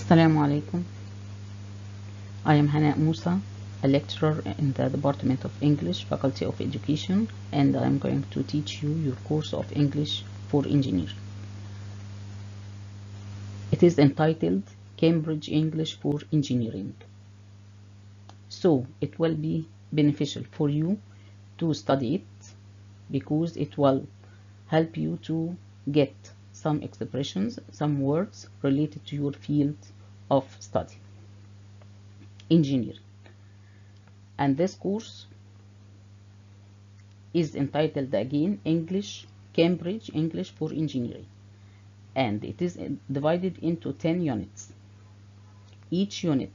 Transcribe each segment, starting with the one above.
Assalamu alaikum. I am Hana Musa, a lecturer in the Department of English, Faculty of Education, and I am going to teach you your course of English for Engineering. It is entitled Cambridge English for Engineering. So it will be beneficial for you to study it because it will help you to get some expressions, some words related to your field of study, engineering. And this course is entitled again Cambridge English for Engineering, and it is divided into 10 units. Each unit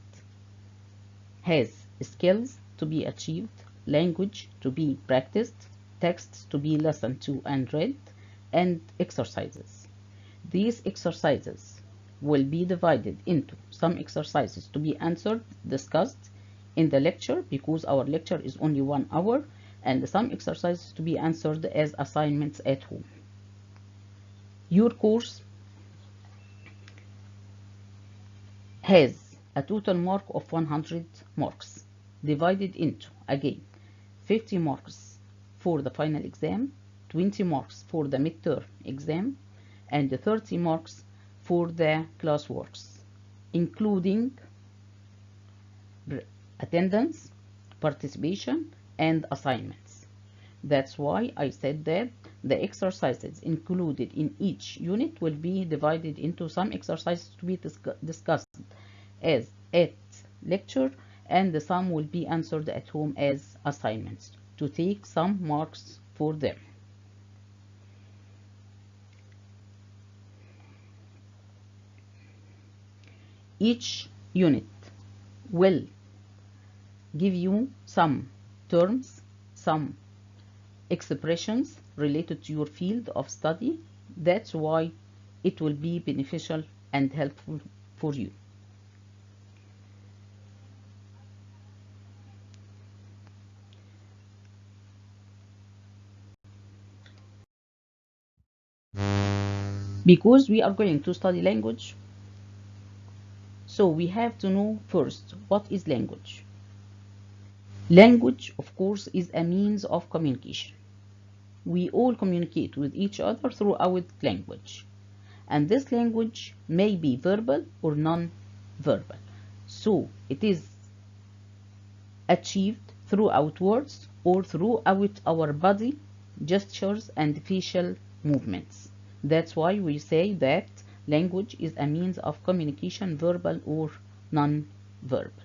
has skills to be achieved, language to be practiced, texts to be listened to and read, and exercises. These exercises will be divided into some exercises to be answered, discussed in the lecture, because our lecture is only 1 hour, and some exercises to be answered as assignments at home. Your course has a total mark of 100 marks, divided into, again, 50 marks for the final exam, 20 marks for the midterm exam, and 30 marks for the classworks, including attendance, participation, and assignments. That's why I said that the exercises included in each unit will be divided into some exercises to be discussed as at lecture, and some will be answered at home as assignments to take some marks for them. Each unit will give you some terms, some expressions related to your field of study. That's why it will be beneficial and helpful for you. Because we are going to study language, so we have to know first what is language. Language, of course, is a means of communication. We all communicate with each other through our language, and this language may be verbal or non-verbal. So it is achieved throughout words or throughout our body gestures and facial movements. That's why we say that language is a means of communication, verbal or non-verbal.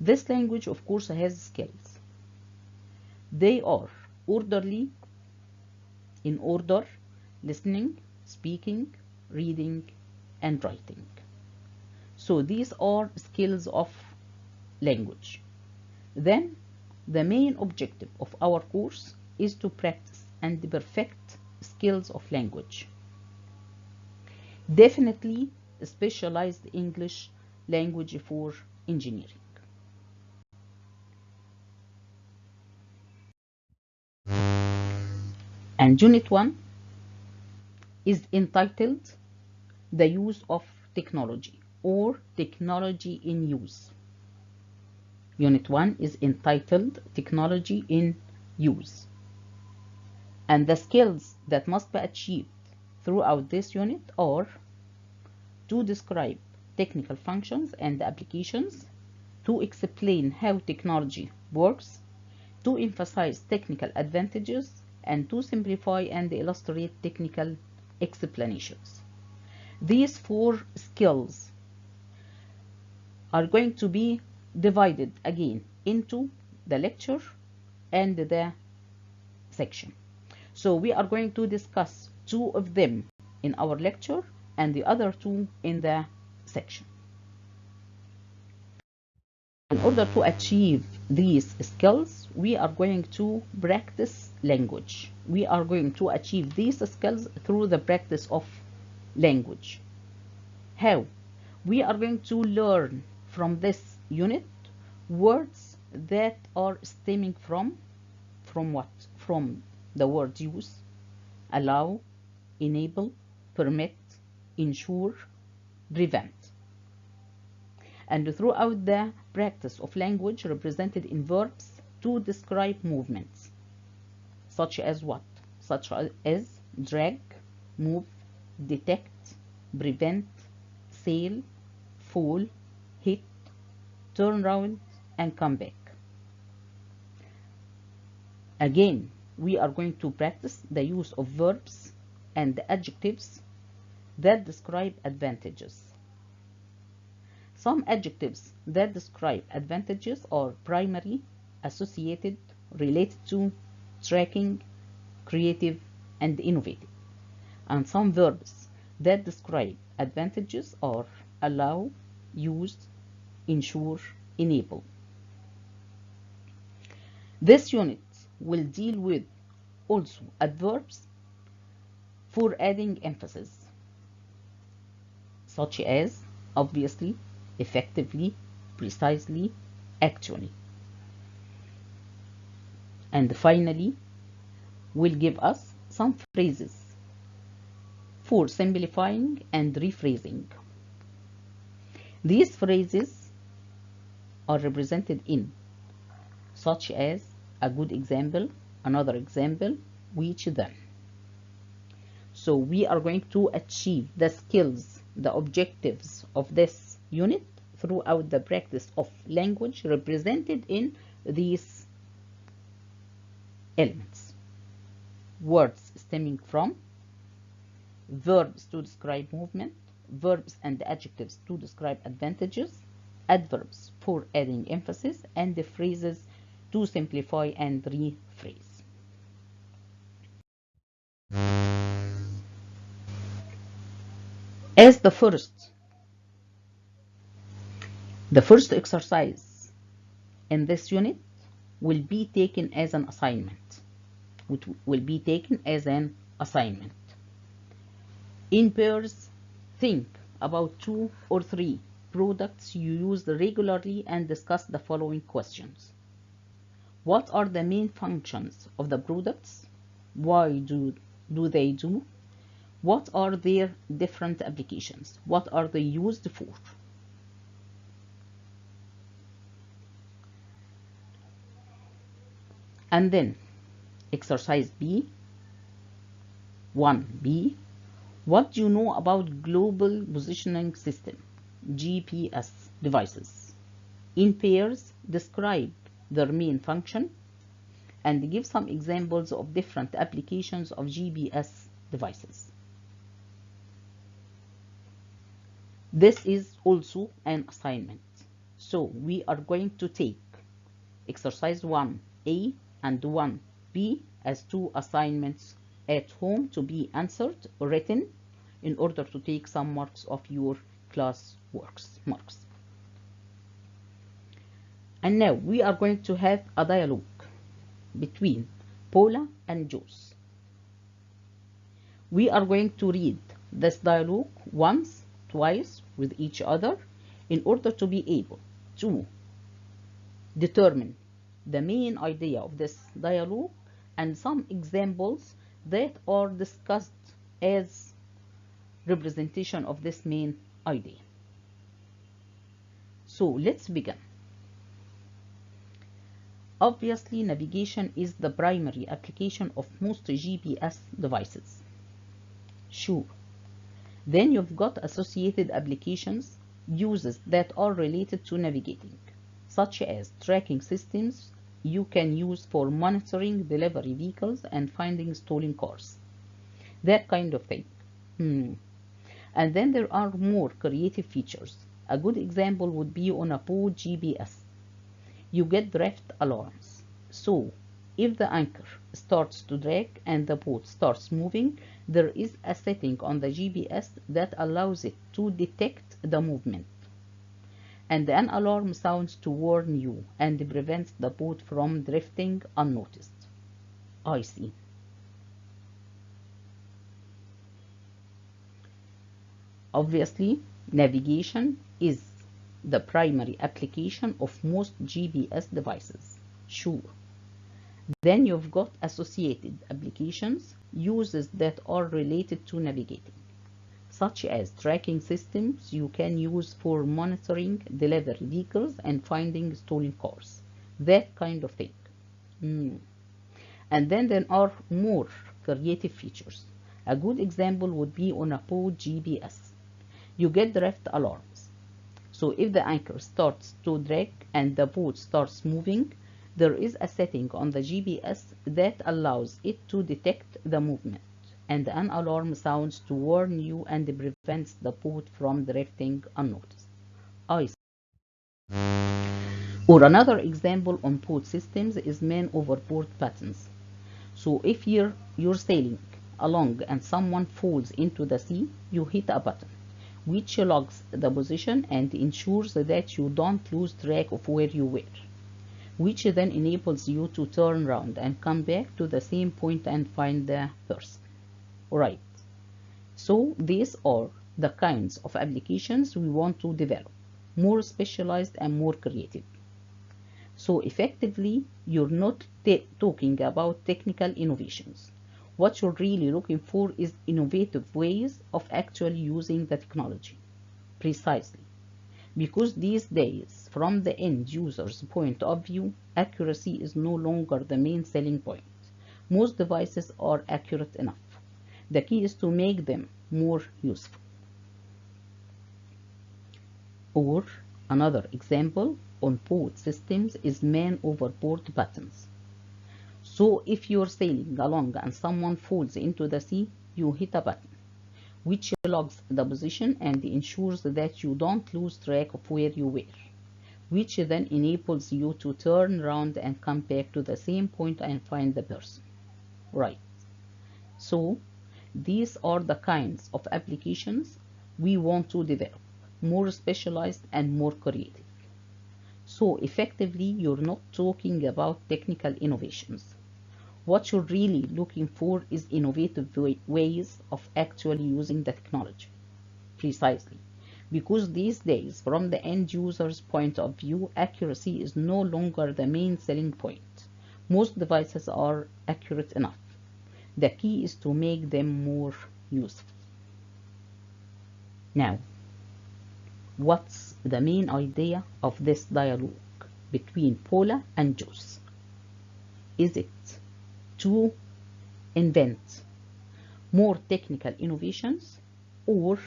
This language, of course, has skills. They are orderly, in order, listening, speaking, reading, and writing. So these are skills of language. Then the main objective of our course is to practice and perfect skills of language. Definitely specialized English language for engineering. And Unit 1 is entitled The Use of Technology, or Technology in Use. Unit 1 is entitled Technology in Use. And the skills that must be achieved throughout this unit are to describe technical functions and applications, to explain how technology works, to emphasize technical advantages, and to simplify and illustrate technical explanations. These 4 skills are going to be divided again into the lecture and the section. So we are going to discuss 2 of them in our lecture and the other 2 in the section. In order to achieve these skills, we are going to practice language. We are going to achieve these skills through the practice of language. How? We are going to learn from this unit words that are stemming from what? From the word use, allow, enable, permit, ensure, prevent. And throughout the practice of language represented in verbs to describe movements, such as what? Such as drag, move, detect, prevent, sail, fall, hit, turn round, and come back. Again, we are going to practice the use of verbs and adjectives that describe advantages. Some adjectives that describe advantages are primary, associated, related to, tracking, creative, and innovative. And some verbs that describe advantages are allow, use, ensure, enable. This unit will deal with also adverbs for adding emphasis, such as obviously, effectively, precisely, actually. And finally, will give us some phrases for simplifying and rephrasing. These phrases are represented in such as a good example, another example, which then. So we are going to achieve the skills, the objectives of this unit throughout the practice of language represented in these elements. Words stemming from, verbs to describe movement, verbs and adjectives to describe advantages, adverbs for adding emphasis, and the phrases to simplify and rephrase. As the first exercise in this unit will be taken as an assignment. In pairs, think about 2 or 3 products you use regularly and discuss the following questions. What are the main functions of the products? Why do they do? What are their different applications? What are they used for? And then exercise B, 1B. What do you know about Global Positioning System, GPS devices? In pairs, describe their main function and give some examples of different applications of GPS devices. This is also an assignment. So we are going to take exercise 1A and 1B as 2 assignments at home to be answered or written in order to take some marks of your class marks. And now we are going to have a dialogue between Paula and Joyce. We are going to read this dialogue once, twice with each other in order to be able to determine the main idea of this dialogue and some examples that are discussed as representation of this main idea. So let's begin. Obviously, navigation is the primary application of most GPS devices. Sure. Then you've got associated applications, uses that are related to navigating, such as tracking systems you can use for monitoring delivery vehicles and finding stolen cars. That kind of thing. And then there are more creative features. A good example would be on a boat GPS. You get drift alarms. So, if the anchor starts to drag and the boat starts moving, there is a setting on the GPS that allows it to detect the movement. And an alarm sounds to warn you and prevents the boat from drifting unnoticed. I see. Obviously, navigation is the primary application of most GPS devices. Sure. Then you've got associated applications, uses that are related to navigating, such as tracking systems you can use for monitoring delivery vehicles and finding stolen cars. That kind of thing. And then there are more creative features. A good example would be on a boat GPS. You get drift alarms. So if the anchor starts to drag and the boat starts moving, there is a setting on the GPS that allows it to detect the movement, and an alarm sounds to warn you and prevents the boat from drifting unnoticed. I see. Or another example on boat systems is man overboard buttons. So if you're sailing along and someone falls into the sea, you hit a button which logs the position and ensures that you don't lose track of where you were, which then enables you to turn around and come back to the same point and find the person. Right. So these are the kinds of applications we want to develop, more specialized and more creative. So effectively, you're not talking about technical innovations. What you're really looking for is innovative ways of actually using the technology. Precisely. Because these days, from the end user's point of view, accuracy is no longer the main selling point. Most devices are accurate enough. The key is to make them more useful. Or another example on boat systems is man overboard buttons. So if you're sailing along and someone falls into the sea, you hit a button which logs the position and ensures that you don't lose track of where you were, which then enables you to turn around and come back to the same point and find the person. Right. So these are the kinds of applications we want to develop, more specialized and more creative. So effectively, you're not talking about technical innovations. What you're really looking for is innovative ways of actually using the technology. Precisely. Because these days, from the end user's point of view, accuracy is no longer the main selling point. Most devices are accurate enough. The key is to make them more useful. Now, what's the main idea of this dialogue between Paula and Joyce? Is it to invent more technical innovations or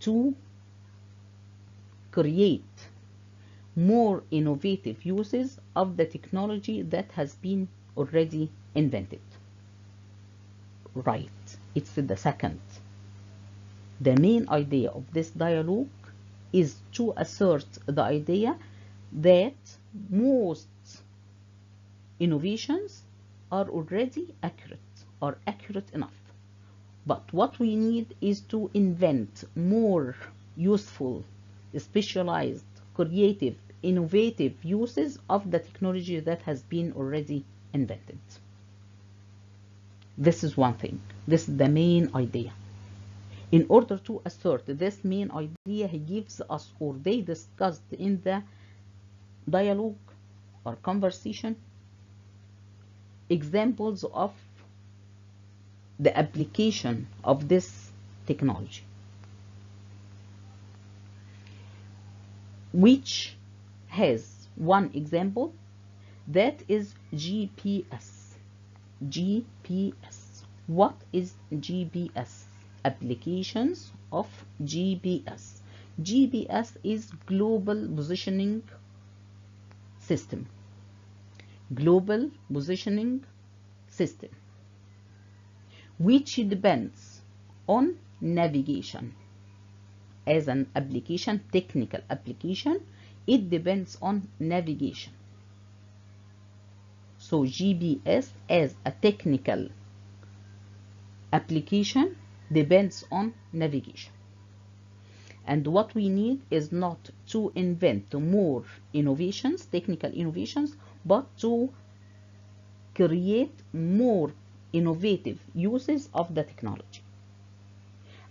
to create more innovative uses of the technology that has been already invented? Right, it's the second. The main idea of this dialogue is to assert the idea that most innovations are already accurate enough. But what we need is to invent more useful, specialized, creative, innovative uses of the technology that has been already invented. This is one thing. This is the main idea. In order to assert this main idea, he gives us, or they discussed in the dialogue or conversation, examples of the application of this technology, which has one example that is GPS. GPS. What is GPS? Applications of GPS. GPS is Global Positioning System. Global Positioning System, which depends on navigation. As an application, technical application, it depends on navigation. So GPS as a technical application depends on navigation. And what we need is not to invent more innovations, technical innovations, but to create more innovative uses of the technology.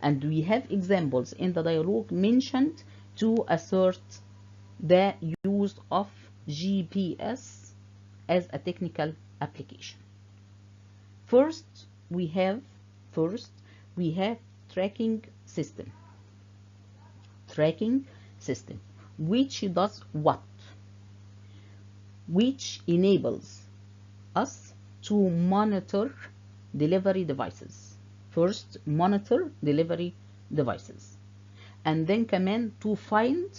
And we have examples in the dialogue mentioned to assert the use of GPS as a technical application. First, we have tracking system. Tracking system, which does what? Which enables us to monitor delivery devices. First, monitor delivery devices, and then كمان to find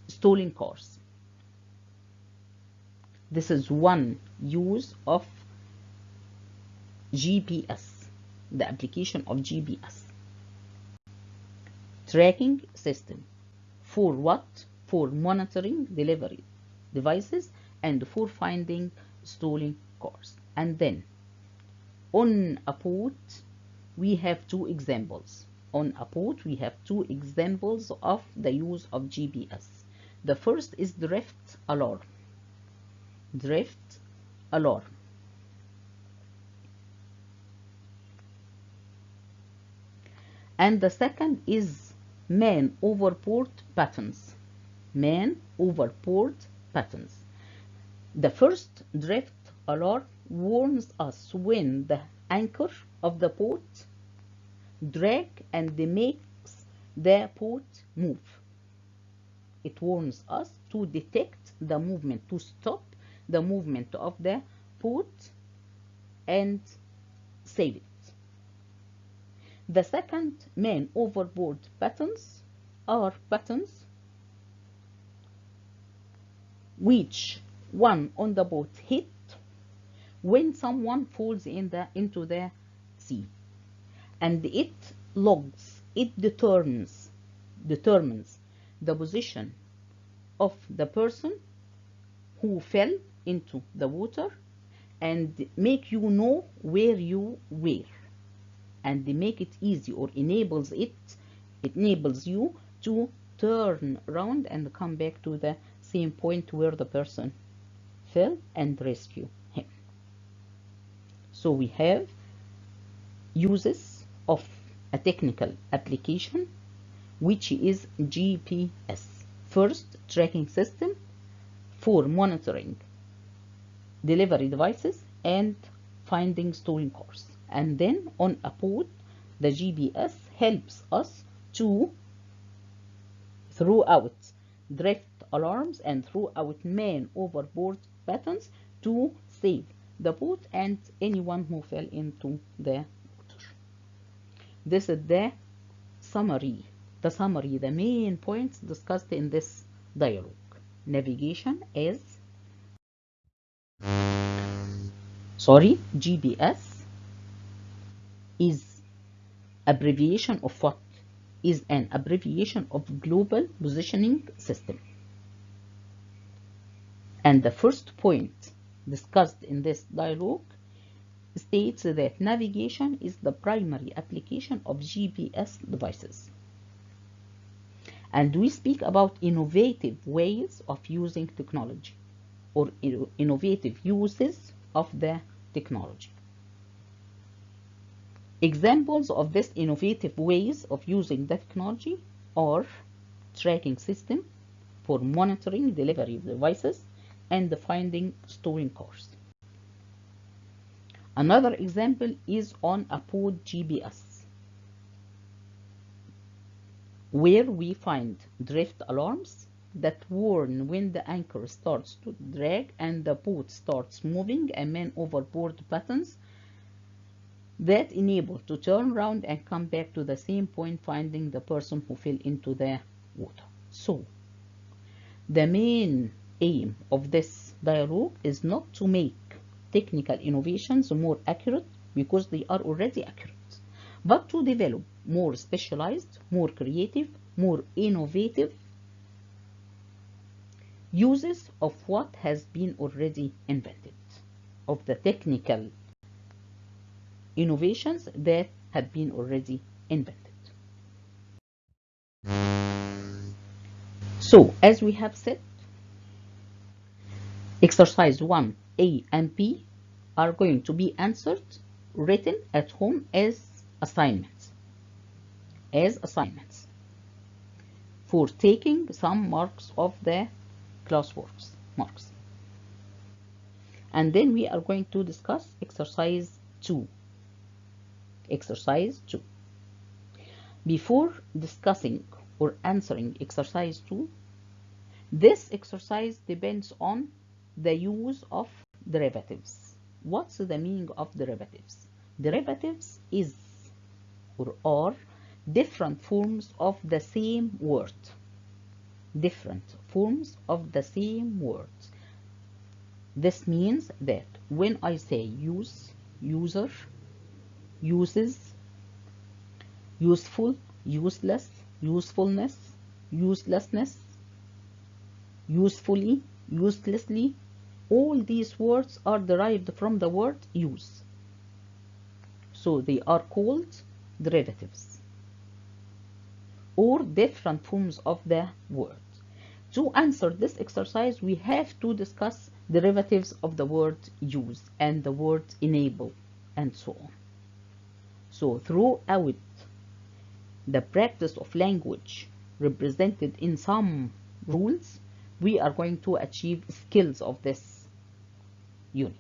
stolen cars. This is one use of GPS, the application of GPS. Tracking system. For what? For monitoring delivery devices and for finding stolen cars. And then on a boat we have two examples. On a boat we have two examples of the use of GPS. The first is drift alarm. Drift alarm. And the second is man overboard patterns. Man overboard patterns. The first drift alarm warns us when the anchor of the boat drag and makes the boat move. It warns us to detect the movement, to stop the movement of the boat and save it. The second man overboard patterns are patterns which one on the boat hit when someone falls into the sea, and it logs, it determines the position of the person who fell into the water and make you know where you were, and they make it easy, or enables you to turn around and come back to the same point where the person fell and rescue him. So we have uses of a technical application which is GPS. First, tracking system for monitoring delivery devices and finding stolen cars. And then on a boat, the GPS helps us to throw out drift alarms and throw out man overboard patterns to save the boat and anyone who fell into the water. This is the summary, the main points discussed in this dialogue. Navigation is, GPS is abbreviation of what? Is an abbreviation of Global Positioning System. And the first point discussed in this dialogue states that navigation is the primary application of GPS devices. And we speak about innovative ways of using technology, or innovative uses of the technology. Examples of this innovative ways of using the technology are tracking system for monitoring delivery devices and finding stolen cars. Another example is on a boat GPS, where we find drift alarms that warn when the anchor starts to drag and the boat starts moving, and man overboard patterns that enable to turn around and come back to the same point, finding the person who fell into the water. So the main aim of this dialogue is not to make technical innovations more accurate, because they are already accurate, but to develop more specialized, more creative, more innovative uses of what has been already invented, of the technical innovations that have been already invented. So, as we have said, exercise 1A and B are going to be answered written at home as assignments, for taking some marks of the classworks marks. And then we are going to discuss exercise 2. Exercise 2. Before discussing or answering exercise 2, this exercise depends on the use of derivatives. What's the meaning of derivatives? Derivatives is or are different forms of the same word. Different forms of the same word. This means that when I say use, user, uses, useful, useless, usefulness, uselessness, usefully, uselessly, all these words are derived from the word use. So they are called derivatives or different forms of the word. To answer this exercise, we have to discuss derivatives of the word use and the word enable and so on. So throughout the practice of language represented in some rules, we are going to achieve skills of this unit.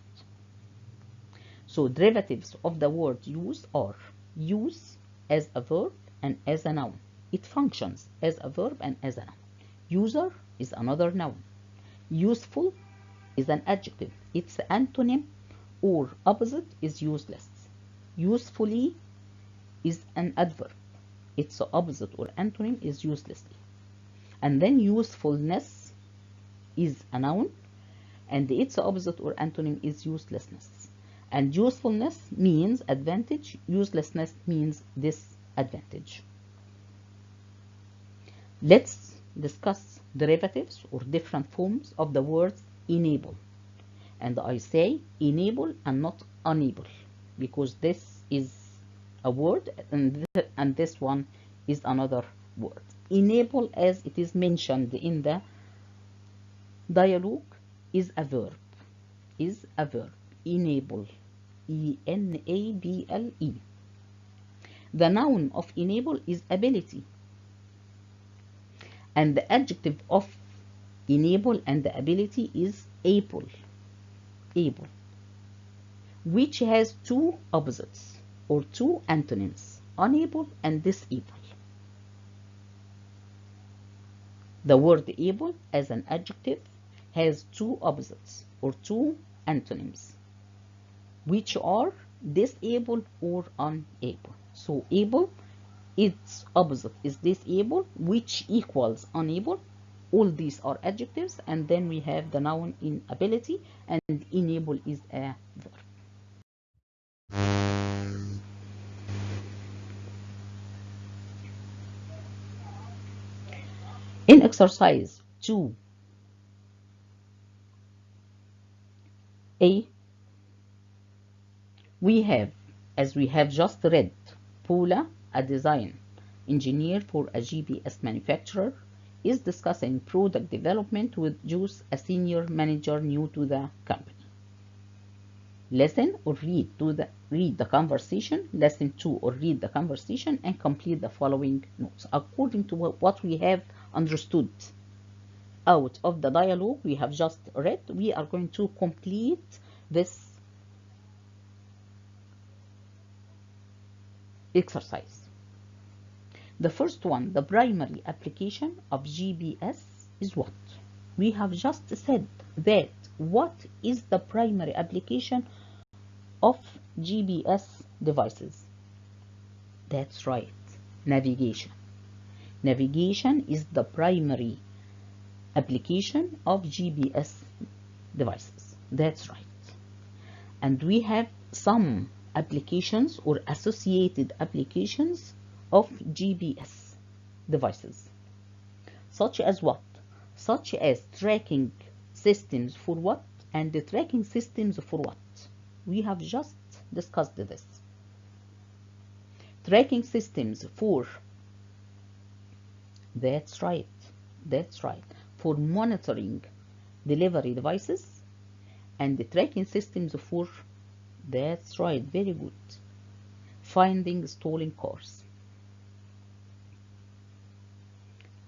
So derivatives of the word use are use as a verb and as a noun. It functions as a verb and as a noun. User is another noun. Useful is an adjective. Its antonym or opposite is useless. Usefully is an adverb. Its opposite or antonym is uselessly. And then usefulness is a noun, and its opposite or antonym is uselessness. And usefulness means advantage, uselessness means disadvantage. Let's discuss derivatives or different forms of the word enable. And I say enable and not unable because this is a word and this one is another word. Enable, as it is mentioned in the dialogue, is a verb. Is a verb. Enable. E-N-A-B-L-E. The noun of enable is ability. And the adjective of enable and the ability is able. Able. Which has two opposites or two antonyms, unable and disable. The word able as an adjective has two opposites or two antonyms, which are disable or unable. So able, its opposite is disable, which equals unable. All these are adjectives, and then we have the noun in ability, and enable is a verb. In exercise 2A, we have, as we have just read, Paula, a design engineer for a GPS manufacturer, is discussing product development with Juice, a senior manager new to the company. Listen or read the conversation, listen to or read the conversation, and complete the following notes. According to what we have understood out of the dialogue we have just read, we are going to complete this exercise. The first one, the primary application of GPS is what? We have just said that what is the primary application of GPS devices? That's right, navigation. Navigation is the primary application of GPS devices. That's right. And we have some applications or associated applications of GPS devices, such as what? Such as tracking systems for what and the tracking systems for what? We have just discussed this. Tracking systems for, that's right, for monitoring delivery devices, and the tracking systems for, that's right, very good, finding stolen cars.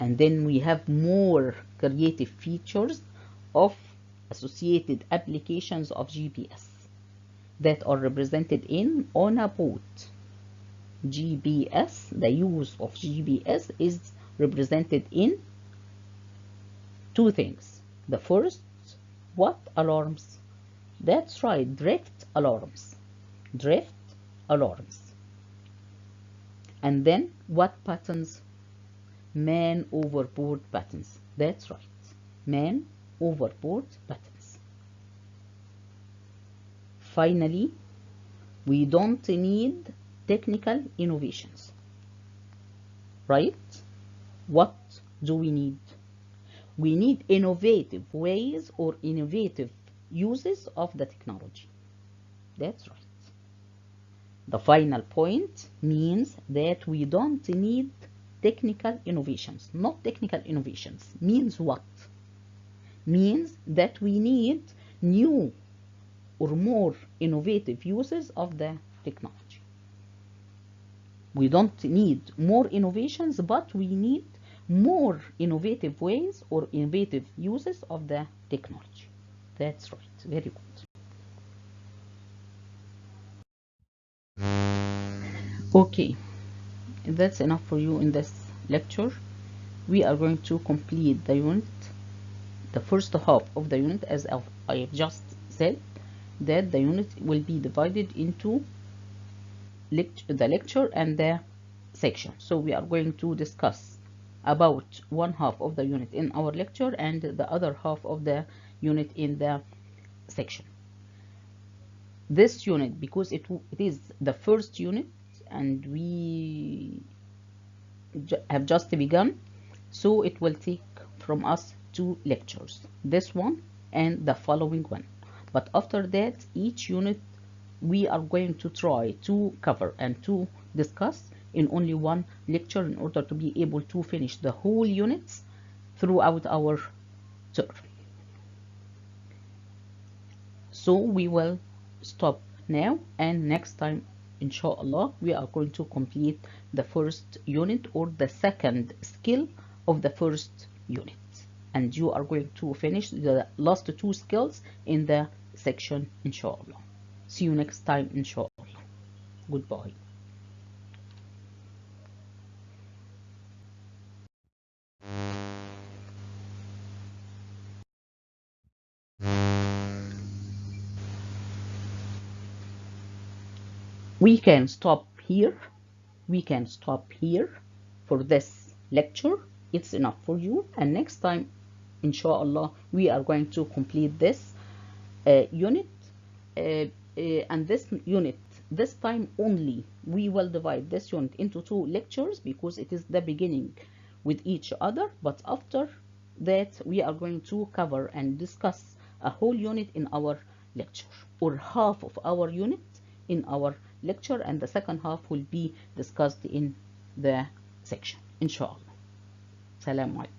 And then we have more creative features of associated applications of GPS that are represented in on a boat. GPS, the use of GPS is represented in two things. The first, what alarms? That's right, drift alarms. Drift alarms. And then what patterns? Man overboard patterns. That's right, man overboard patterns. Finally, we don't need technical innovations, right? What do we need? We need innovative ways or innovative uses of the technology. That's right. The final point means that we don't need technical innovations. Not technical innovations means what? Means that we need new or more innovative uses of the technology. We don't need more innovations, but we need more innovative ways or innovative uses of the technology. That's right, very good. Okay, that's enough for you in this lecture. We are going to complete the unit, the first half of the unit, as I have just said, that the unit will be divided into the lecture and the section. So we are going to discuss about one half of the unit in our lecture and the other half of the unit in the section. This unit, because it is the first unit and we have just begun, so it will take from us 2 lectures, this one and the following one. But after that, each unit we are going to try to cover and to discuss in only 1 lecture in order to be able to finish the whole units throughout our term. So we will stop now, and next time inshallah we are going to complete the first unit or the second skill of the first unit, and you are going to finish the last 2 skills in the section inshallah. See you next time inshallah. Goodbye. We can stop here. We can stop here for this lecture. It's enough for you, and next time inshallah we are going to complete this unit, and this unit, this time only we will divide this unit into 2 lectures because it is the beginning with each other, but after that we are going to cover and discuss a whole unit in our lecture, or half of our unit in our lecture, and the second half will be discussed in the section inshallah. Salam alaikum.